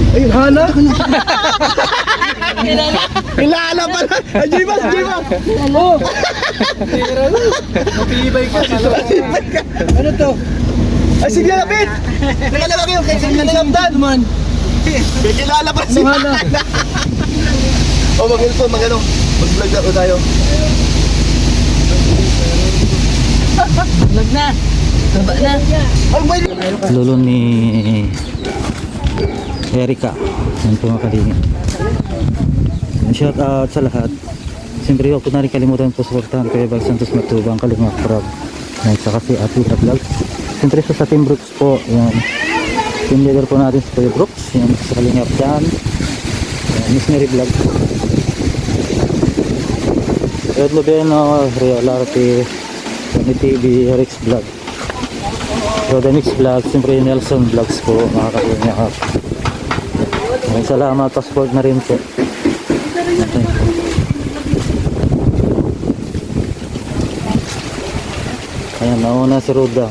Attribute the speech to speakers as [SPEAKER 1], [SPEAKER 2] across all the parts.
[SPEAKER 1] Ay, Hana? Kilala pa na. Ay, Jibas, Jibas. Oo. Matibay ka. Ano to? Ay, sige, lapit. Nakalala kayo. Kaya saan nalamdan? Man. May kilala pa si Hana. O, mag-ilpo, mag-ano. Mag-vlog na ko tayo.
[SPEAKER 2] Vlog na. Baba na.
[SPEAKER 1] Ay, may...
[SPEAKER 3] Lolo ni Erica. Yan po mga kalingin. Shout out sa lahat. Siyempre huwag po na rin kalimutan po supportahan Kuya Val Santos Matubang, Kalingap Prab. Yan, saka si Ate na Vlog. Siyempre sa Team Brooks po. Yan. Team leader po natin si Kuya Brooks. Yan, sa Kalingap dyan. Miss Mary Vlog. Ed Lubeno, Real Arte, Tony TV, Rex Vlog. Rodamix Vlog, siyempre Nelson Vlogs po mga kalingap. Salamat, passport na rin po. Okay. Ayan, nauna si Roda.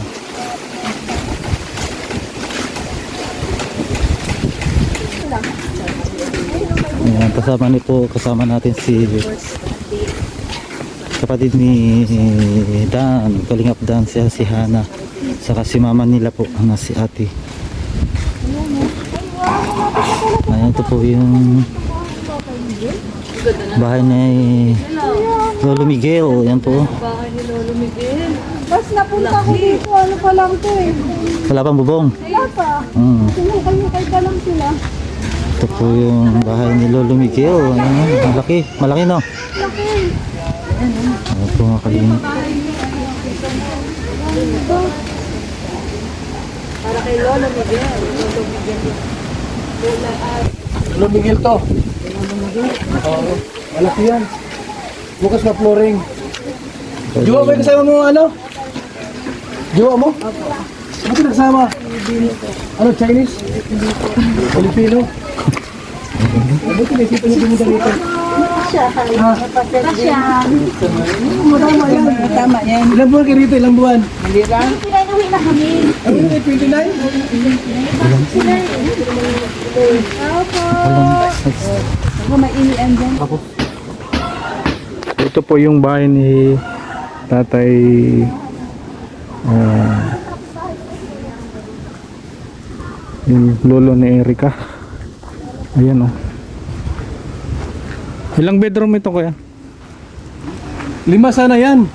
[SPEAKER 3] Ayan, kasama natin si kapatid ni Dan, Kalingap Dan, si Hana, saka si mama nila po, na si ate. Ayan, ito po yung bahay ni Lolo Miguel. Ayan po.
[SPEAKER 2] Bahay ni Lolo Miguel.
[SPEAKER 4] Bas napunta ko dito, ano pa lang to eh.
[SPEAKER 3] Wala pang bubong.
[SPEAKER 4] Wala pa. Sinukay-ukay pa lang sila.
[SPEAKER 3] Ito po yung bahay ni Lolo Miguel. Ayan, malaki, malaki no.
[SPEAKER 4] Laki.
[SPEAKER 3] Ayan po mga kalingap.
[SPEAKER 2] Para kay Lolo Miguel. Lolo Miguel.
[SPEAKER 1] Lolo Miguel to. Oo. Malaki yan. Bukas na flooring. Jowa ba yung kasama mo ano? Jowa mo? Ano nagsama? Ano, Chinese? Filipino? Buti na isipin yung pumunta dito.
[SPEAKER 4] Kasya.
[SPEAKER 1] Madama yan.
[SPEAKER 2] Tama yan.
[SPEAKER 1] Ilang buwan kayo rito? Ilang buwan?
[SPEAKER 2] Hindi lang.
[SPEAKER 4] Pinainuwi na kami.
[SPEAKER 1] Ano yun? 29?
[SPEAKER 4] Opo.
[SPEAKER 2] Ako mainian dyan.
[SPEAKER 5] Ito po yung bahay ni Tatay yung lolo ni Erica. Ayan oh. Ilang bedroom ito kuya?
[SPEAKER 1] 5 sana yan.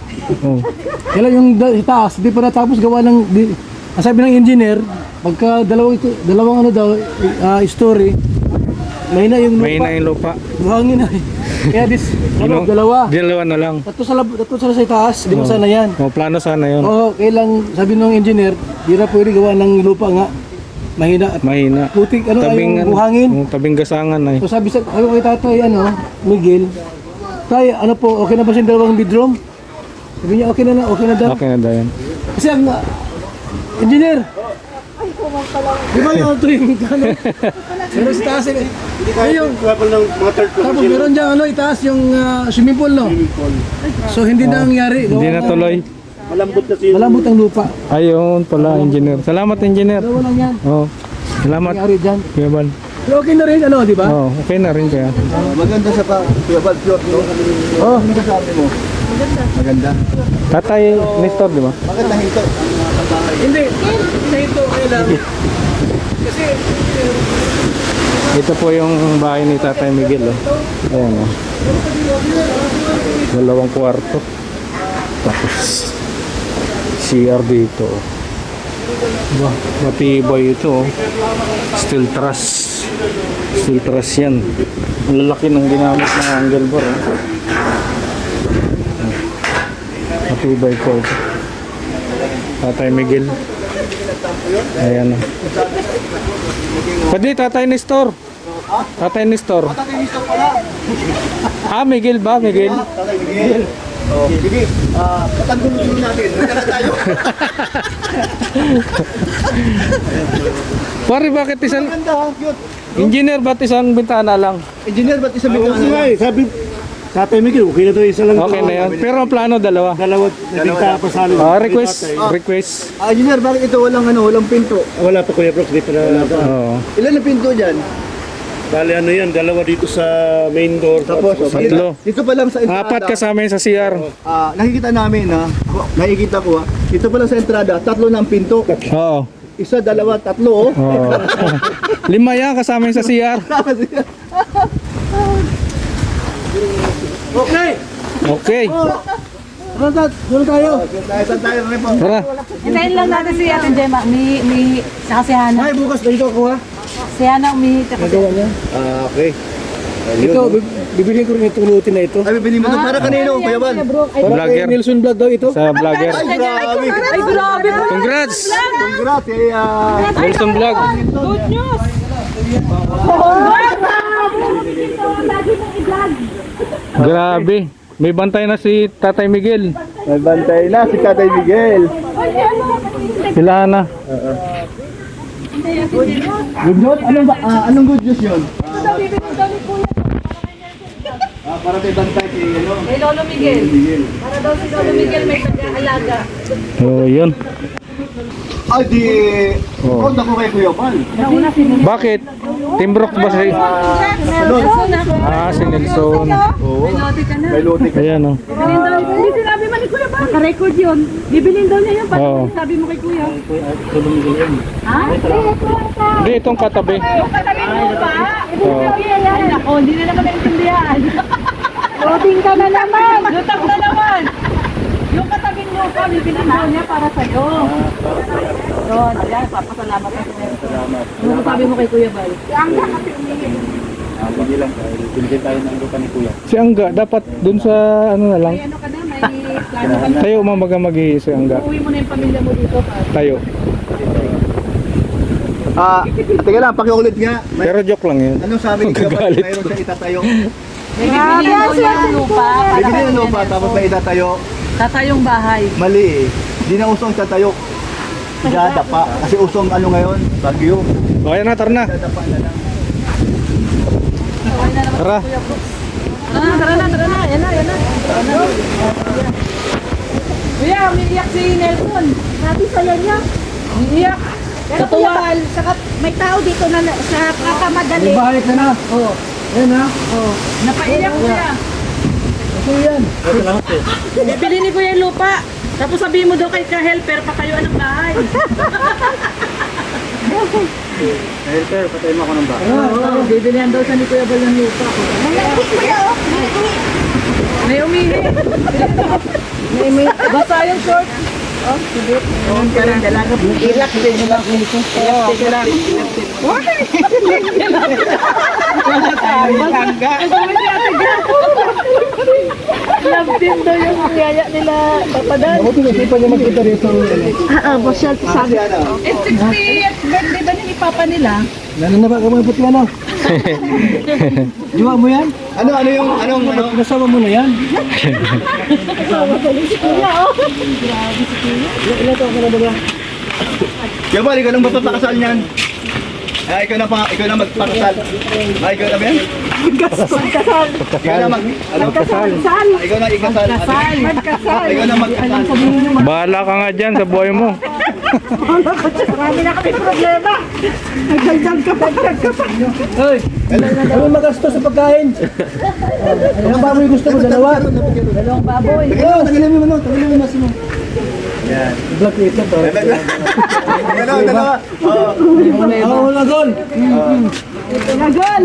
[SPEAKER 5] Oh.
[SPEAKER 1] Kailan yung taas, di pa natapos gawa ng... Ang sabi ng engineer, pagka dalawang ano daw, story, mahina yung lupa.
[SPEAKER 5] May yung lupa.
[SPEAKER 1] Buhangin na eh. Kaya dalawa.
[SPEAKER 5] Dalawa na lang.
[SPEAKER 1] Tatlo sa taas, 5 sana yan.
[SPEAKER 5] Oh, plano sana yun.
[SPEAKER 1] Oo, kailang sabi ng engineer, di na pwede gawa ng lupa nga. Mahina at
[SPEAKER 5] Mahina.
[SPEAKER 1] putik, ano,
[SPEAKER 5] Tabing,
[SPEAKER 1] yung buhangin.
[SPEAKER 5] tabing gasangan ay.
[SPEAKER 1] So sabi ko kay tatay, Miguel, tay, ano po, okay na ba siyang dalawang bedroom? Sabi niya, okay na daw.
[SPEAKER 5] Okay na daw yan.
[SPEAKER 1] Kasi ang engineer, di ba yung ito yung ano? Meron sa taas, yung, tapos meron dyan, itaas yung swimming pool, no? So hindi na nangyari.
[SPEAKER 5] Hindi na tuloy.
[SPEAKER 1] Malambot ang lupa.
[SPEAKER 5] Ayun pala, engineer. Salamat, engineer.
[SPEAKER 1] Dalawa lang yan.
[SPEAKER 5] Oh. Salamat.
[SPEAKER 1] Nangyari dyan.
[SPEAKER 5] Kuya Bal.
[SPEAKER 1] Pero okay na rin, di ba?
[SPEAKER 5] Oh, okay na rin kaya.
[SPEAKER 1] Maganda sa Puyabal Pure, no? Oh, ano sabi mo? Maganda.
[SPEAKER 5] Tatay Nestor, di ba?
[SPEAKER 1] Maganda hito. Hindi hito, okay lang. Kasi,
[SPEAKER 5] Ito po yung bahay ni Tatay Miguel, oh. Ayan, oh. 2 kwarto. Tapos CR dito, oh. Diba? Matibay ito, oh. Steel truss. Steel truss yan. Ang lalaki ng ginamit ng angle bar, oh. Matibay po ito. Tatay Miguel. Ayan, oh. Pwede, Tatay Nestor. Tatay Nestor. Ah, Miguel ba? Miguel?
[SPEAKER 1] Tatay Miguel. Oh, sige. Patanggulo natin. Magkala tayo.
[SPEAKER 5] Pare, bakit isang...
[SPEAKER 1] Maganda, cute.
[SPEAKER 5] Engineer, ba't isang bintana lang?
[SPEAKER 1] Engineer, ba't isa may
[SPEAKER 6] Sabi, Tatay Miguel, okay na to, isa lang.
[SPEAKER 5] Okay na yan. Pero ang plano, dalawa.
[SPEAKER 6] Dalawa, nabigta pa sa
[SPEAKER 5] Request. Request.
[SPEAKER 1] Engineer, bakit ito walang pinto?
[SPEAKER 6] Wala pa Kuya Brooks, di pa na.
[SPEAKER 5] Oo.
[SPEAKER 1] Ilan na pinto dyan?
[SPEAKER 6] Bali ano yan, dalawa dito sa main door.
[SPEAKER 1] Tapos,
[SPEAKER 5] Tatlo.
[SPEAKER 1] dito pa lang sa entrada.
[SPEAKER 5] Apat kasama yun sa CR.
[SPEAKER 1] Nakikita namin ha. Nakikita ko ha. Dito pa lang sa entrada, 3 na ang pinto.
[SPEAKER 5] Oo.
[SPEAKER 1] 1, 2, 3 oh.
[SPEAKER 5] Oo. 5 yan kasama yun sa CR.
[SPEAKER 1] Okay.
[SPEAKER 5] Okay.
[SPEAKER 1] Doon tayo. Saan tayo, Repo?
[SPEAKER 5] Tara.
[SPEAKER 2] Hintayin lang natin si Ate Gemma. Saka si Hana.
[SPEAKER 1] Ay, bukas dito ako ha.
[SPEAKER 2] Si Hana umihi kasi.
[SPEAKER 1] Nagawa niya. Okay. Ito, bibiliin ko rin itong lutin na ito. Ay, bibiliin mo ito. Para kanino, Kuya Bal? Para
[SPEAKER 5] Vlogger.
[SPEAKER 1] kay Nelson Vlog daw ito.
[SPEAKER 5] Sa vlogger.
[SPEAKER 1] Ay, grabe.
[SPEAKER 2] Ay, grabe po.
[SPEAKER 5] Congrats!
[SPEAKER 1] Congrats.
[SPEAKER 5] Wilson Vlog.
[SPEAKER 2] Good news.
[SPEAKER 5] Grabe. May bantay na si Tatay Miguel.
[SPEAKER 1] May bantay na si Tatay Miguel.
[SPEAKER 5] Sila na.
[SPEAKER 1] Good news? Anong good news yun? Para may bantay kay ano?
[SPEAKER 2] Kay Lolo Miguel. Para daw si Lolo Miguel may pag-aalaga.
[SPEAKER 5] So, yun.
[SPEAKER 1] Ay, di... Oh, ako kay Kuya Bal.
[SPEAKER 5] Bakit? Timbrok ba si... si Nelson.
[SPEAKER 1] Oo.
[SPEAKER 2] Lote ka na.
[SPEAKER 1] May luti ka.
[SPEAKER 5] Ayan o.
[SPEAKER 2] Bibilin daw. Hindi sinabi man ni Kuya ba? Naka-record yun. Bibilin daw niya yun.
[SPEAKER 5] Oo.
[SPEAKER 2] Sabi mo kay Kuya. Ha?
[SPEAKER 5] Hindi, itong katabi.
[SPEAKER 2] Yung katabi mo pa?
[SPEAKER 5] Oo.
[SPEAKER 2] Ay, nako. Hindi na naman naintindihan.
[SPEAKER 4] Loading ka na naman.
[SPEAKER 2] Lutak na naman. Yung katabing mo pa, bibilin daw niya para sa'yo. Yun, ayan, papasalamat ka. Salamat. Ano sabi mo kay Kuya Bal?
[SPEAKER 1] Hindi lang. Binigyan tayo ng lupa ni Kuya.
[SPEAKER 5] Si Angga, dapat dun sa ano na lang.
[SPEAKER 2] May ano ka na, may plano ka na.
[SPEAKER 5] Tayo mamagi si Angga.
[SPEAKER 2] Uwi mo na yung pamilya mo dito.
[SPEAKER 5] Tayo.
[SPEAKER 1] Teka lang, pakiulit nga.
[SPEAKER 5] Pero joke lang yun.
[SPEAKER 1] Anong sabi ni Kuya Bal?
[SPEAKER 5] Magagalit.
[SPEAKER 1] Mayroon siya itatayo.
[SPEAKER 2] May bibili daw niya ng lupa.
[SPEAKER 1] Bibili ng lupa, tapos may itatayo.
[SPEAKER 2] Tatayong bahay.
[SPEAKER 1] Mali eh. Hindi na usong tatayo. Dadapa. Kasi usong ano ngayon? Bagyo.
[SPEAKER 5] O, ayan na, tara na.
[SPEAKER 1] Dadapa na lang.
[SPEAKER 5] Tara.
[SPEAKER 2] Tara na. Yan na. Kuya, umiiyak si Nelson.
[SPEAKER 4] Sabi sa'yo niya.
[SPEAKER 2] Umiiyak.
[SPEAKER 4] Pero Kuya Bal, saka may tao dito na sa kakamadali.
[SPEAKER 1] May bahay ka na.
[SPEAKER 2] Oo.
[SPEAKER 1] Ayan ha.
[SPEAKER 2] Napaiyak kuya.
[SPEAKER 1] Ito yan.
[SPEAKER 2] Bibili ni Kuya yung lupa. Tapos sabihin mo daw kay ka-helper, pakayuan ng bahay.
[SPEAKER 1] Helper, patayin mo ako ng bahay.
[SPEAKER 2] Oo, bibilihan daw sa ni Kuya Bal ng lupa.
[SPEAKER 4] Malaki kuya oh.
[SPEAKER 2] May umihi. Basta yung short. Oh, sige. Oo, parang dalaga. Ilak din. Ilak din. Wala tayo. Hangga. Love team daw yung yaya nila. Papadan.
[SPEAKER 1] Ako tinasipan niya magkita rito.
[SPEAKER 4] Bosyal, sabi.
[SPEAKER 2] It's 60th birthday ba ni Papa nila?
[SPEAKER 1] Lalo na ba kumabot ka na? Diwa mo yan? Ano yung nasama mo na yan? Ilan taon ka na ba ba? Yung bali, ikaw lang magpapakasal niyan. Ikaw na magpakasal. Ikaw na ba yan?
[SPEAKER 4] Magkasal.
[SPEAKER 1] Ikaw na magkasal. Ikaw na ikasal.
[SPEAKER 4] Magkasal.
[SPEAKER 1] Ikaw na magkasal.
[SPEAKER 5] Bahala ka nga dyan sa buhay mo.
[SPEAKER 4] Marami na kami problema. Nagdagdag ka pa.
[SPEAKER 1] Hoy! Ano magastos sa pagkain? Ano ba mo gusto mo? Dalawa?
[SPEAKER 2] Dalawang baboy.
[SPEAKER 1] Tagilin mo ano? Tagilin mo mas mo. Yan. I-block ito to. Dalawa. Oo, wala doon.
[SPEAKER 4] Lagon.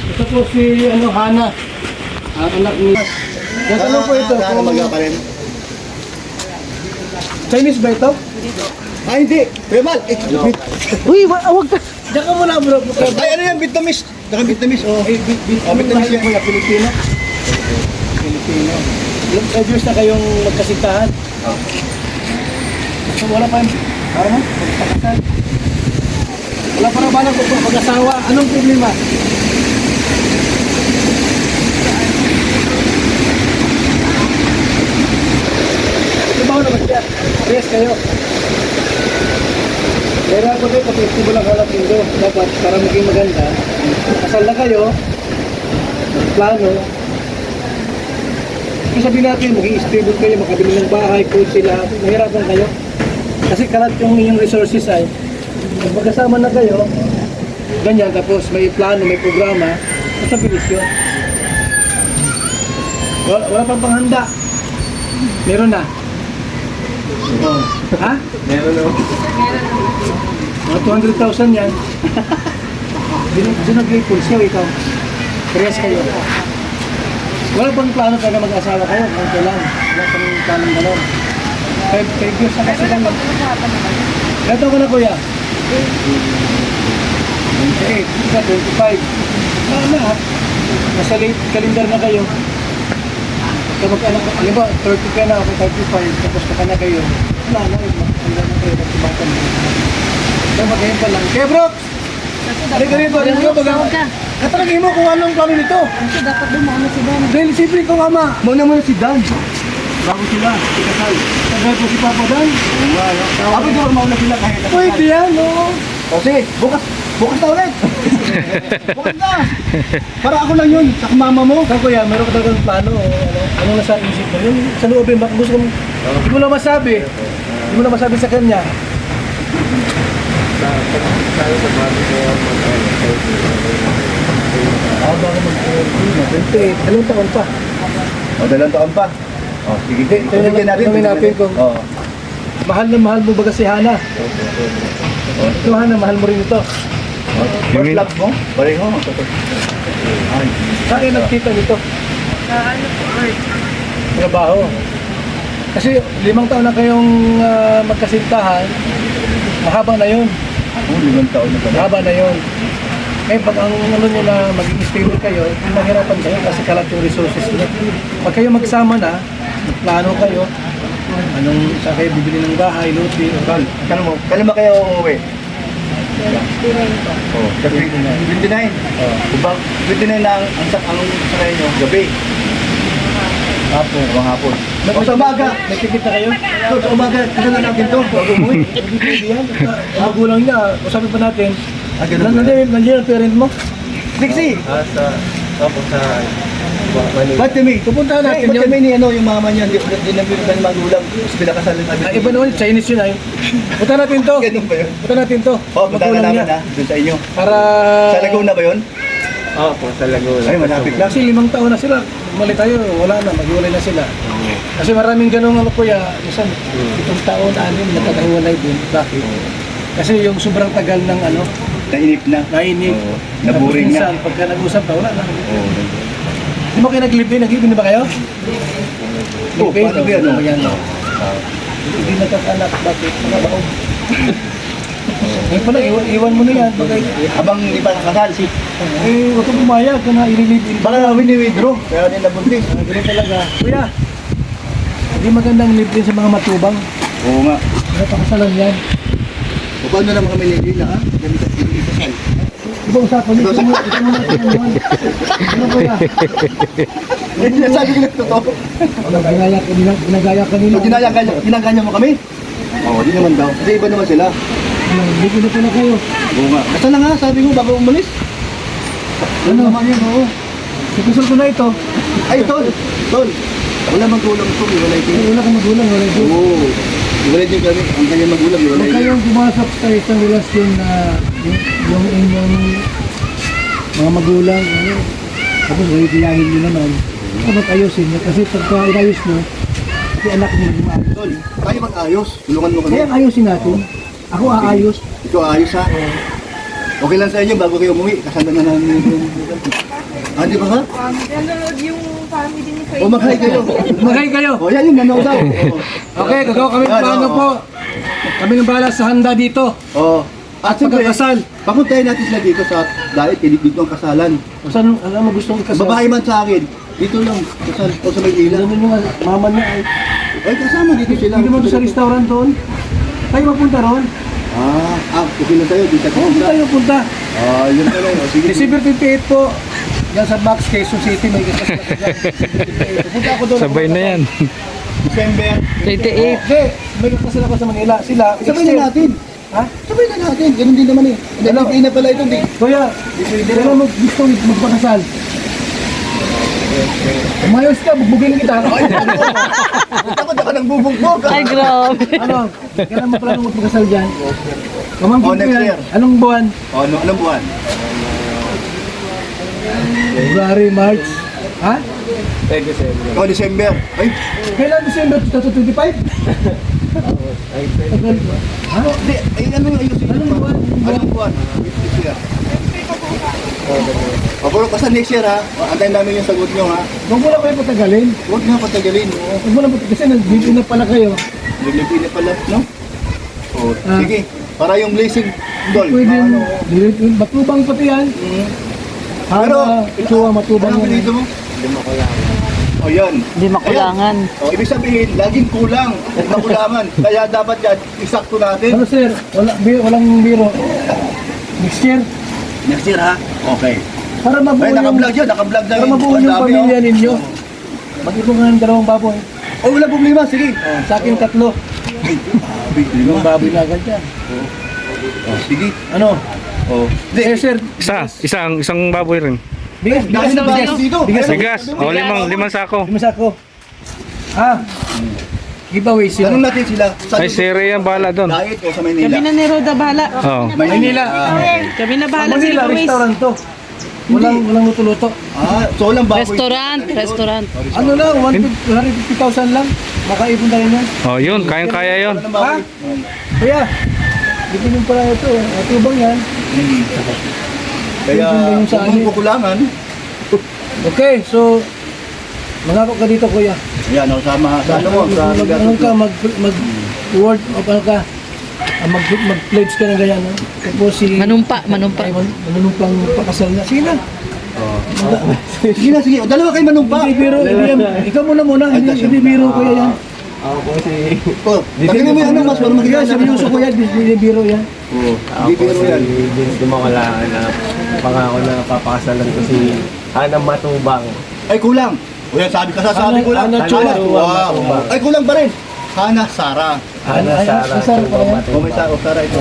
[SPEAKER 1] Ito po si Hana. Ang anak ni... Ano po ito? Hana magkaparin. Chinese ba ito? Ah, hindi. Kuya Mal.
[SPEAKER 2] Uy, wag ka.
[SPEAKER 1] Diyan ka muna bro. Ay, ano yan? Vietnamese. Diyan ka Vietnamese. Vietnamese yan. Pilipino. Pilipino. Yung years na kayong magkasintahan. So wala pa yung... Para mo? Magpakasal. Wala pa na ba mag-asawa? Anong problema? Trabaho naman siya. Yes kayo. Kaya ako din, pag-festival ang halap nindo, dapat para maging maganda, kasal na kayo, plano, kung sabihin natin, maging stable kayo, makabili ng bahay, kung sila, mahirapan kayo. Kasi kalat yung inyong resources ay, Pag magkasama na kayo, ganyan, tapos may plano, may programa, mas mabilis yun. Wala pang panghanda. Meron na. Oh. Ha?
[SPEAKER 5] Meron no?
[SPEAKER 1] Mga 200,000 yan. Doon nag-ipon siya, ikaw. Parehas kayo. Wala pang plano talaga mag-asawa kayo. Kung lang. Wala pang plano gano'n. 5 years na kasi lang. Gato ka na, kuya? 28, isa 25. Na, nasa late calendar na kayo. Kapag anak, alam ba, 30 ka na, ako 35, tapos ka na kayo. Wala na, wala na kayo, nagsibatan mo. Kaya magayon pa lang. Kaya bro, halika rito, baga. Katanagin mo kung anong plano nito.
[SPEAKER 2] Kasi dapat dumaan na si Dan.
[SPEAKER 1] Dahil siyempre kung ama, muna si Dan. Bago sila, ikasal. Sabi po si Papa Dan. Ako ito, mauna sila kahit nakasal. Pwede yan, no? O sige, bukas na ulit. Bukas na. Para ako lang yun, sa mama mo. Kaya kuya, meron ka talagang plano. Ano nasa isip mo? Yung sa loobin, baka gusto kong, hindi mo na masabi. Hindi mo na masabi sa kanya. Baka mag-28. Dalawang taon pa.
[SPEAKER 7] O, 2 taon pa. O, sige. Tingnan
[SPEAKER 1] natin kung mahal na mahal mo ba si Hana? Ito Hana, mahal mo rin ito.
[SPEAKER 7] First love mo? Pareho.
[SPEAKER 1] Saan kayo nagkita nito? Trabaho. Kasi 5 taon na kayong magkasintahan, mahaba na yun.
[SPEAKER 7] Oo, 5 taon na pala.
[SPEAKER 1] Mahaba na yun. Ngayon, pag ang ano nyo na maging stable kayo, mahirapan kayo kasi kalat yung resources nyo. Pag kayo magsama na, plano kayo, anong sa kayo bibili ng bahay, luti, o kal.
[SPEAKER 7] Kailan ba kayo umuwi? Oo, sa 29. Oo. Diba, 29 na ang sakay nyo, gabi. Hapon, hapon. O sa umaga,
[SPEAKER 1] May tikit na kayo?
[SPEAKER 7] sa umaga, kasi na natin to, bago umuwi.
[SPEAKER 1] Hindi yan. Ang magulang niya, usapin pa natin.
[SPEAKER 7] Ganun ba?
[SPEAKER 1] Nandiyan ang parent mo?
[SPEAKER 7] Dixie! Ba't kami?
[SPEAKER 1] Pupuntahan natin
[SPEAKER 7] Ba't
[SPEAKER 1] yun.
[SPEAKER 7] kami ni yung mama niya, hindi na pinagkan magulang, pinakasal namin.
[SPEAKER 1] Iba naman, Chinese yun ay. Punta natin to.
[SPEAKER 7] Ganun ba yun?
[SPEAKER 1] Punta natin to.
[SPEAKER 7] O, punta na
[SPEAKER 1] Magulang
[SPEAKER 7] namin
[SPEAKER 1] niya.
[SPEAKER 7] ha, doon sa inyo.
[SPEAKER 1] Para...
[SPEAKER 7] Sa Laguna ba yun?
[SPEAKER 5] Opo, sa Laguna.
[SPEAKER 7] Ay, malapit lang.
[SPEAKER 1] Kasi 5 taon na sila. Mali tayo, wala na, maghiwalay na sila. Kasi maraming ganung ano kuya, isang 7 taon, 6, nagkakahiwalay din. Bakit? Kasi yung sobrang tagal ng ano,
[SPEAKER 7] Nainip na.
[SPEAKER 1] nainip.
[SPEAKER 7] Oo. Naboring na.
[SPEAKER 1] Minsan, pagka nag-usap ka, wala na.
[SPEAKER 7] Oo.
[SPEAKER 1] Di ba kayo nag-live-in? Nag-live-in na ba kayo?
[SPEAKER 7] Oh, paano ba yan?
[SPEAKER 1] Ano yan? Hindi nagkakanak. Bakit? Mga baog. Ngayon pala, iwan mo na yan. Bagay,
[SPEAKER 7] Habang hindi pa nakasal,
[SPEAKER 1] huwag kang pumayag ka na i-live-in.
[SPEAKER 7] baka wini-withdraw, kaya din nabuntis.
[SPEAKER 1] Ganun talaga. Kuya, hindi magandang live-in sa mga matubang.
[SPEAKER 7] Oo nga.
[SPEAKER 1] Ano pakasalan yan?
[SPEAKER 7] O paano naman kami nilila ha? Ganito sa ikasal.
[SPEAKER 1] Iba usapan niyo. Ito mo na ano kuya?
[SPEAKER 7] Eh, sinasabi ko na totoo.
[SPEAKER 1] Ginagaya ka nila.
[SPEAKER 7] So, ginaganya mo kami? Oo, di naman daw. Kasi iba naman sila.
[SPEAKER 1] Hindi ko na pala kayo.
[SPEAKER 7] Oo nga. Kasal na nga, sabi ko, bago umalis.
[SPEAKER 1] Ano naman yan, oo. Ikusol ko na ito.
[SPEAKER 7] Ay, Tol! Tol! Wala magulang ito, iwalay din.
[SPEAKER 1] Wala kang magulang, wala din.
[SPEAKER 7] Oo. Iwalay din kami. Ang kanyang magulang, iwalay
[SPEAKER 1] Huwag
[SPEAKER 7] din.
[SPEAKER 1] kayong pumasok sa isang relasyon na yung inyong mga magulang, ano, tapos gayahin nyo naman. Dapat ayusin nyo. Kasi pagka inayos nyo, si anak nyo yung maayos.
[SPEAKER 7] Tol, tayo mag-ayos. Tulungan mo kami.
[SPEAKER 1] Kaya ayusin natin. Ako aayos.
[SPEAKER 7] Ito ayos ha. Okay lang sa inyo bago kayo umuwi. Kasal na namin yung... Ah, di ba ha?
[SPEAKER 2] Nanonood yung family ni Faith.
[SPEAKER 7] O mag-hi kayo.
[SPEAKER 1] Magay kayo.
[SPEAKER 7] O yan yung nanaw daw.
[SPEAKER 1] Okay, gagawa kami ng plano po. Kami ng bahala sa handa dito.
[SPEAKER 7] O. At siyempre,
[SPEAKER 1] Pagkakasal.
[SPEAKER 7] papuntahin natin sila dito sa dahil dito ang kasalan.
[SPEAKER 1] O saan, alam mo gustong kasal?
[SPEAKER 7] Babae man sa akin. Dito lang. Kasal. O sa may ilan.
[SPEAKER 1] Alam mo yung mama niya ay.
[SPEAKER 7] Ay, kasama dito sila.
[SPEAKER 1] Hindi naman doon sa restaurant doon. Tayo mapunta ron.
[SPEAKER 7] Okay na tayo. Dito
[SPEAKER 1] Oo, hindi tayo punta.
[SPEAKER 7] Yun pala yun. O, sige.
[SPEAKER 1] December 28 po. Yan sa Max, Quezon City. May kasal na dyan. Punta ako doon.
[SPEAKER 3] Sabay na yan.
[SPEAKER 7] December.
[SPEAKER 3] 28.
[SPEAKER 1] Hindi, may kasal ako sa Manila. Sila,
[SPEAKER 7] Sabay na natin.
[SPEAKER 1] Ha?
[SPEAKER 7] Sabay na natin. Ganun din naman eh. Hindi na pala ito.
[SPEAKER 1] Kuya, kailan mo gusto magpakasal? Umayos ka, bugbugin kita.
[SPEAKER 7] Dapat ako nang bubugbog.
[SPEAKER 2] Ay, grabe.
[SPEAKER 1] Ano? Kailan mo pala magpakasal dyan? Pamangkin
[SPEAKER 7] Oh,
[SPEAKER 1] ko
[SPEAKER 7] next
[SPEAKER 1] yan.
[SPEAKER 7] year.
[SPEAKER 1] Anong buwan?
[SPEAKER 7] O, anong buwan?
[SPEAKER 1] February, March. Ha?
[SPEAKER 7] O, December. Ay,
[SPEAKER 1] Kailan December 2025? Ha?
[SPEAKER 7] di, ay, ano yung ayusin?
[SPEAKER 1] Anong buwan?
[SPEAKER 7] Anong buwan? This year. O, pero basta next year ha. Antayin namin yung sagot nyo ha.
[SPEAKER 1] Huwag mo na kayo patagalin.
[SPEAKER 7] Huwag nga patagalin.
[SPEAKER 1] Huwag mo na patagalin. Kasi nandito na pala kayo.
[SPEAKER 7] Nilipin pala, no? O,
[SPEAKER 1] Ah.
[SPEAKER 7] sige. Para yung blessing, Dol.
[SPEAKER 1] Pwede
[SPEAKER 7] Ano?
[SPEAKER 1] mo. Matubang pati yan.
[SPEAKER 7] Pero,
[SPEAKER 1] Ito matubang
[SPEAKER 7] Anong
[SPEAKER 1] yan.
[SPEAKER 7] pinito mo? O, yan.
[SPEAKER 2] Hindi makulangan.
[SPEAKER 7] O, ibig sabihin, laging kulang. Makulangan. Kaya dapat yan, isakto natin.
[SPEAKER 1] Ano sir? Walang biro. Next year.
[SPEAKER 7] Next year ha? Okay.
[SPEAKER 1] Para mabuo
[SPEAKER 7] Ay,
[SPEAKER 1] yung,
[SPEAKER 7] naka-vlog yun, naka-vlog na
[SPEAKER 1] para
[SPEAKER 7] yun.
[SPEAKER 1] mabuo
[SPEAKER 7] Ang
[SPEAKER 1] yung
[SPEAKER 7] dami,
[SPEAKER 1] pamilya
[SPEAKER 7] oh.
[SPEAKER 1] ninyo. Mag-ibong nga ng dalawang baboy.
[SPEAKER 7] Oh, wala problema, sige.
[SPEAKER 1] Sa akin 3. Limang baboy na agad yan.
[SPEAKER 7] Oh, sige.
[SPEAKER 1] Ano?
[SPEAKER 7] Oh.
[SPEAKER 1] Eh sir,
[SPEAKER 5] Isang baboy rin.
[SPEAKER 1] bigas
[SPEAKER 7] Dahil
[SPEAKER 1] daw
[SPEAKER 7] na bigas dito.
[SPEAKER 1] Bigas.
[SPEAKER 5] Bigas. O, limang sako.
[SPEAKER 1] Limas ako. Ah. Giveaway sila.
[SPEAKER 7] Tanong natin sila. Sa
[SPEAKER 5] Ay, si Rhea bahala doon.
[SPEAKER 7] Diet o sa Maynila?
[SPEAKER 2] Kami na ni Roda bahala.
[SPEAKER 5] Oo.
[SPEAKER 1] Manila.
[SPEAKER 2] Kami na bahala sa
[SPEAKER 1] Manila,
[SPEAKER 2] giveaways.
[SPEAKER 1] restaurant to. Walang luto-luto.
[SPEAKER 7] So walang baboy.
[SPEAKER 2] Restaurant.
[SPEAKER 1] Ano lang, 150,000 lang. Makaipon tayo yan.
[SPEAKER 5] Oh, yun. Kayang-kaya yun.
[SPEAKER 7] Walang baboy.
[SPEAKER 1] Kaya, dito yung pala ito. Atubang yan.
[SPEAKER 7] Kaya,
[SPEAKER 1] Yung sa
[SPEAKER 7] kung
[SPEAKER 1] amin.
[SPEAKER 7] kukulangan,
[SPEAKER 1] Okay, so, mangako ka dito kuya.
[SPEAKER 7] yan, o, sama. Sa ano mo? Sa
[SPEAKER 1] Ano ka, mag-word of ano ka, mag-pledge ka ng ganyan. No? Tapos si...
[SPEAKER 2] Manumpa.
[SPEAKER 1] Ay, manunumpang pakasal na. Sige na.
[SPEAKER 7] Sige na, sige. Dalawa kayo manumpa.
[SPEAKER 1] Hindi biro, ikaw muna. Hindi biro kuya yan.
[SPEAKER 7] Oh, tagamin mo yan, mas para
[SPEAKER 1] Kaya
[SPEAKER 7] makikita.
[SPEAKER 1] seryoso kuya, hindi biro yan.
[SPEAKER 7] Hindi biro yan.
[SPEAKER 8] Hindi mo kailangan na pangako na papakasalan ko si Hanang Matubang.
[SPEAKER 7] Ay, kulang. O yan, sabi kasasabi ko lang.
[SPEAKER 1] Hana Chua.
[SPEAKER 7] Wow. Ay, kulang pa rin. Hana Sara.
[SPEAKER 8] Hana
[SPEAKER 1] Ay,
[SPEAKER 8] Sara
[SPEAKER 1] si Sara
[SPEAKER 8] Tubang
[SPEAKER 1] pala yan.
[SPEAKER 7] O, may
[SPEAKER 8] Matubang.
[SPEAKER 7] Sara ito.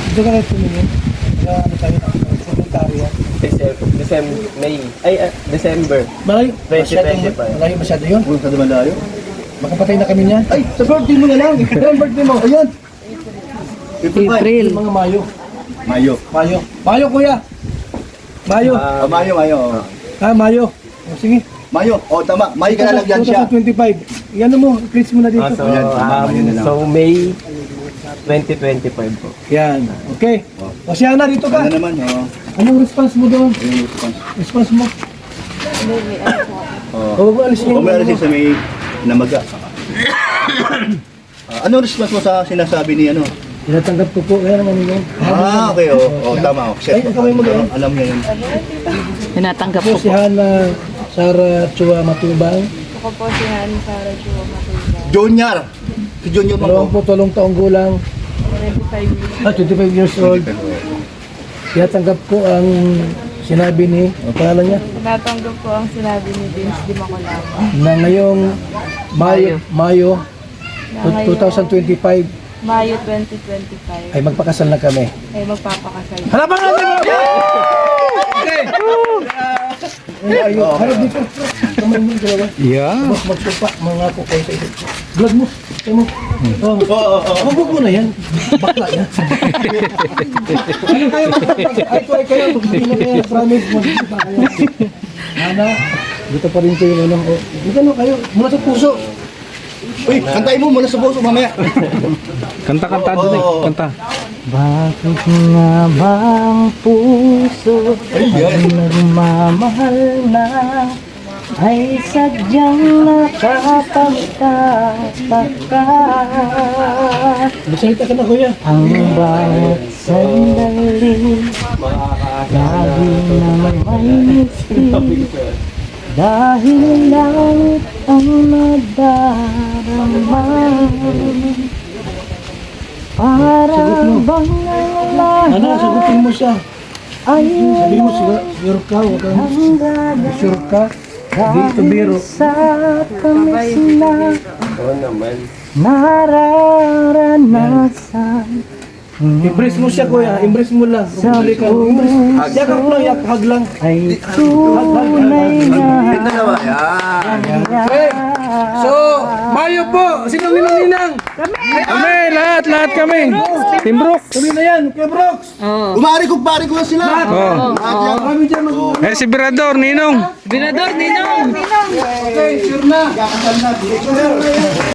[SPEAKER 1] Dito ka na tumingin. Ano tayo, komentary yan.
[SPEAKER 8] December.
[SPEAKER 1] Malayo,
[SPEAKER 8] 2025.
[SPEAKER 1] malayo masyado yun.
[SPEAKER 7] Kung sa dumalayo.
[SPEAKER 1] Makapatay na kami niyan.
[SPEAKER 7] Ay, sa birthday mo na lang.
[SPEAKER 1] Ang birthday mo, ayan.
[SPEAKER 2] April.
[SPEAKER 1] Yung mga Mayo.
[SPEAKER 7] Mayo.
[SPEAKER 1] Mayo kuya. Mayo.
[SPEAKER 7] Ah, Mayo.
[SPEAKER 1] Mayo. O, sige.
[SPEAKER 7] Mayo. O, tama. May kalalagyan siya.
[SPEAKER 1] 2025. Yan mo, increase mo na dito.
[SPEAKER 8] So,
[SPEAKER 7] Ayan, Mayo na lang.
[SPEAKER 8] so May 2025 po.
[SPEAKER 1] Yan. Okay. O siya na, dito ka.
[SPEAKER 7] Ano naman, o.
[SPEAKER 1] Anong response mo doon?
[SPEAKER 7] Yung response.
[SPEAKER 1] Response mo?
[SPEAKER 7] O.
[SPEAKER 1] O, huwag mo alisin
[SPEAKER 7] O, meron siya sa may namaga. Anong response mo sa sinasabi ni ano?
[SPEAKER 1] Tinatanggap ko po. Kaya naman yun.
[SPEAKER 7] Ah, okay. O, tama.
[SPEAKER 1] Ay, ang kamay mo doon.
[SPEAKER 7] Alam niya yun.
[SPEAKER 2] Tinatanggap
[SPEAKER 1] Ako
[SPEAKER 2] ko
[SPEAKER 1] si
[SPEAKER 2] po.
[SPEAKER 1] Hana Sara Chua Matubang.
[SPEAKER 9] Ako po si Han Sara Chua Matubang.
[SPEAKER 7] Junior. Si Junior mo.
[SPEAKER 1] 28 taong gulang.
[SPEAKER 9] 25 years.
[SPEAKER 1] 25 years old. Tinatanggap ko ang sinabi ni, ang pangalan niya,
[SPEAKER 9] Tinatanggap ko ang sinabi ni Vince Di Macolama.
[SPEAKER 1] na ngayong Mayo
[SPEAKER 9] Na ngayon,
[SPEAKER 1] 2025
[SPEAKER 9] Mayo 2025
[SPEAKER 1] ay magpakasal na kami.
[SPEAKER 9] ay magpapakasal.
[SPEAKER 1] Halapan natin mga Okay! Ayun, harap dito. Kamay mo dalawa.
[SPEAKER 5] Yeah.
[SPEAKER 1] Tapos magsupa, mga po kayo sa isip. Vlog mo. Tayo mo. Huwag mo na yan. Bakla yan. Ano kayo magpapag? Ay, kayo. Hindi na kayo. Promise. Magsupa kayo. Hana, dito pa rin kayo. Dito na kayo. Mula sa puso.
[SPEAKER 7] Uy, kantayin mo muna sa puso mamaya.
[SPEAKER 5] Kanta doon eh. Kanta.
[SPEAKER 3] Bakit nga bang puso ay nagmamahal na ay sadyang nakapagtataka
[SPEAKER 1] Magsalita ka na kuya.
[SPEAKER 3] ang bawat sandali lagi naman may ngiti dahil lang ang nadarama parang bang ang lahat
[SPEAKER 1] Ano, sagutin mo siya.
[SPEAKER 3] ay
[SPEAKER 1] Sabihin mo, sure ka. Huwag kang sure ka. Hindi ito biro.
[SPEAKER 3] sa tamis na
[SPEAKER 8] Oo naman.
[SPEAKER 3] nararanasan
[SPEAKER 1] Embrace mo siya kuya. Embrace mo lang. Bumalik ka. Embrace. Yakap lang, hug lang.
[SPEAKER 3] ay tunay na
[SPEAKER 7] Dalawa, yan.
[SPEAKER 1] Okay. So, Mayo po. Sino ninang?
[SPEAKER 5] Kami, lahat kami. Team Brooks.
[SPEAKER 1] Kami na yan. Kay Brooks.
[SPEAKER 7] Umari ko, pare ko na sila.
[SPEAKER 1] Kami dyan mag-
[SPEAKER 5] Eh, si Birador, Ninong.
[SPEAKER 2] Binador, Ninong!
[SPEAKER 1] Okay, sure na.